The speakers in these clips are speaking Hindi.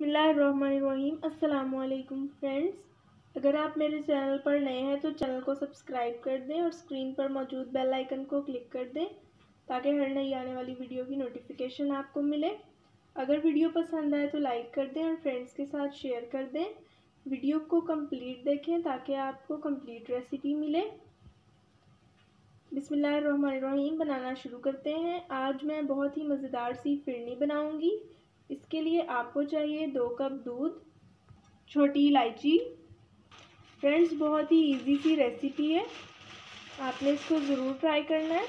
बिस्मिल्लाहिर्रहमानिर्रहीम। अस्सलामुअलैकुम फ्रेंड्स, अगर आप मेरे चैनल पर नए हैं तो चैनल को सब्सक्राइब कर दें और स्क्रीन पर मौजूद बेल आइकन को क्लिक कर दें ताकि हर नई आने वाली वीडियो की नोटिफिकेशन आपको मिले। अगर वीडियो पसंद आए तो लाइक कर दें और फ्रेंड्स के साथ शेयर कर दें। वीडियो को कंप्लीट देखें ताकि आपको कंप्लीट रेसिपी मिले। बिस्मिल्लाहिर्रहमानिर्रहीम, बनाना शुरू करते हैं। आज मैं बहुत ही मज़ेदार सी फिरनी बनाऊंगी। इसके लिए आपको चाहिए 2 कप दूध, छोटी इलायची। फ्रेंड्स, बहुत ही इजी सी रेसिपी है, आपने इसको ज़रूर ट्राई करना है।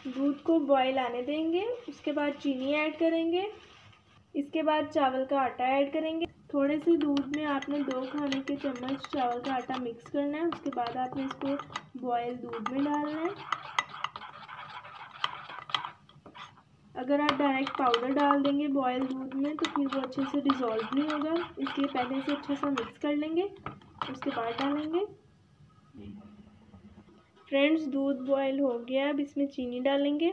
दूध को बॉयल आने देंगे, उसके बाद चीनी ऐड करेंगे, इसके बाद चावल का आटा ऐड करेंगे। थोड़े से दूध में आपने 2 खाने के चम्मच चावल का आटा मिक्स करना है। उसके बाद आपने इसको बॉयल दूध में डालना है। अगर आप डायरेक्ट पाउडर डाल देंगे बॉयल दूध में तो फिर वो अच्छे से डिज़ोल्व नहीं होगा, इसलिए पहले से अच्छा सा मिक्स कर लेंगे, उसके बाद डालेंगे। फ्रेंड्स, दूध बॉयल हो गया, अब इसमें चीनी डालेंगे।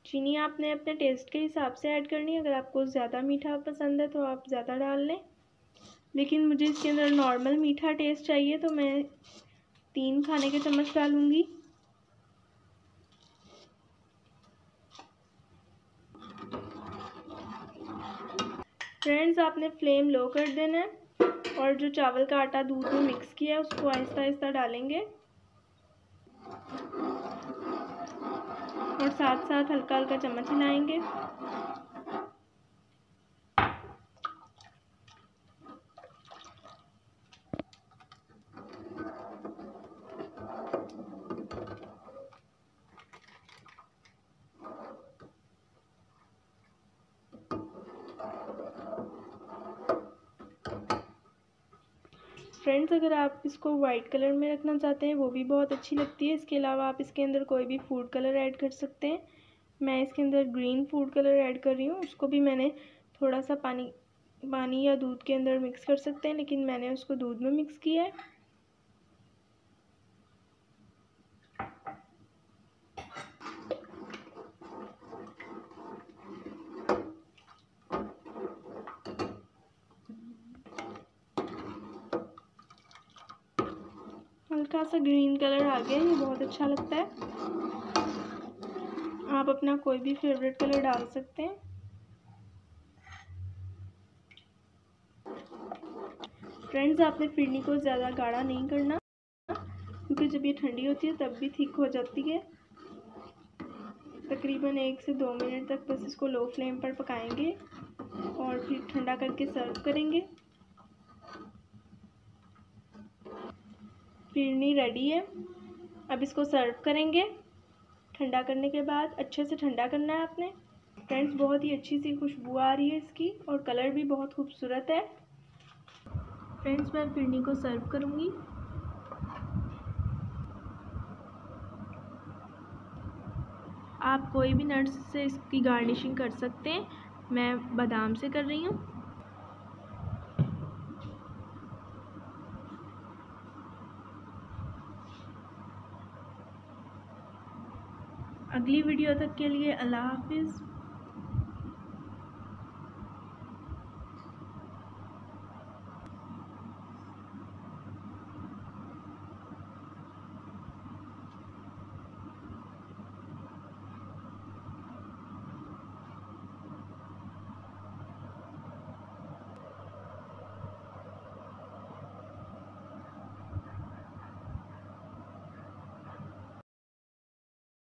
चीनी आपने अपने टेस्ट के हिसाब से ऐड करनी है। अगर आपको ज़्यादा मीठा पसंद है तो आप ज़्यादा डाल लें, लेकिन मुझे इसके अंदर नॉर्मल मीठा टेस्ट चाहिए तो मैं 3 खाने के चम्मच डालूँगी। फ्रेंड्स, आपने फ्लेम लो कर देना है और जो चावल का आटा दूध में मिक्स किया है उसको आहिस्ता आहिस्ता डालेंगे और साथ साथ हल्का हल्का चम्मच हिलाएंगे। फ्रेंड्स, अगर आप इसको वाइट कलर में रखना चाहते हैं वो भी बहुत अच्छी लगती है। इसके अलावा आप इसके अंदर कोई भी फूड कलर ऐड कर सकते हैं। मैं इसके अंदर ग्रीन फूड कलर ऐड कर रही हूँ। उसको भी मैंने थोड़ा सा पानी या दूध के अंदर मिक्स कर सकते हैं, लेकिन मैंने उसको दूध में मिक्स किया है। हल्का सा ग्रीन कलर आ गया, ये बहुत अच्छा लगता है। आप अपना कोई भी फेवरेट कलर डाल सकते हैं। फ्रेंड्स, आपने फिरनी को ज़्यादा गाढ़ा नहीं करना, क्योंकि जब ये ठंडी होती है तब भी थिक हो जाती है। तकरीबन 1 से 2 मिनट तक बस इसको लो फ्लेम पर पकाएंगे और फिर ठंडा करके सर्व करेंगे। फिरनी रेडी है, अब इसको सर्व करेंगे। ठंडा करने के बाद अच्छे से ठंडा करना है आपने। फ्रेंड्स, बहुत ही अच्छी सी खुशबू आ रही है इसकी और कलर भी बहुत खूबसूरत है। फ्रेंड्स, मैं फिरनी को सर्व करूँगी। आप कोई भी नट्स से इसकी गार्निशिंग कर सकते हैं, मैं बादाम से कर रही हूँ। अगली वीडियो तक के लिए अल्लाह हाफिज़।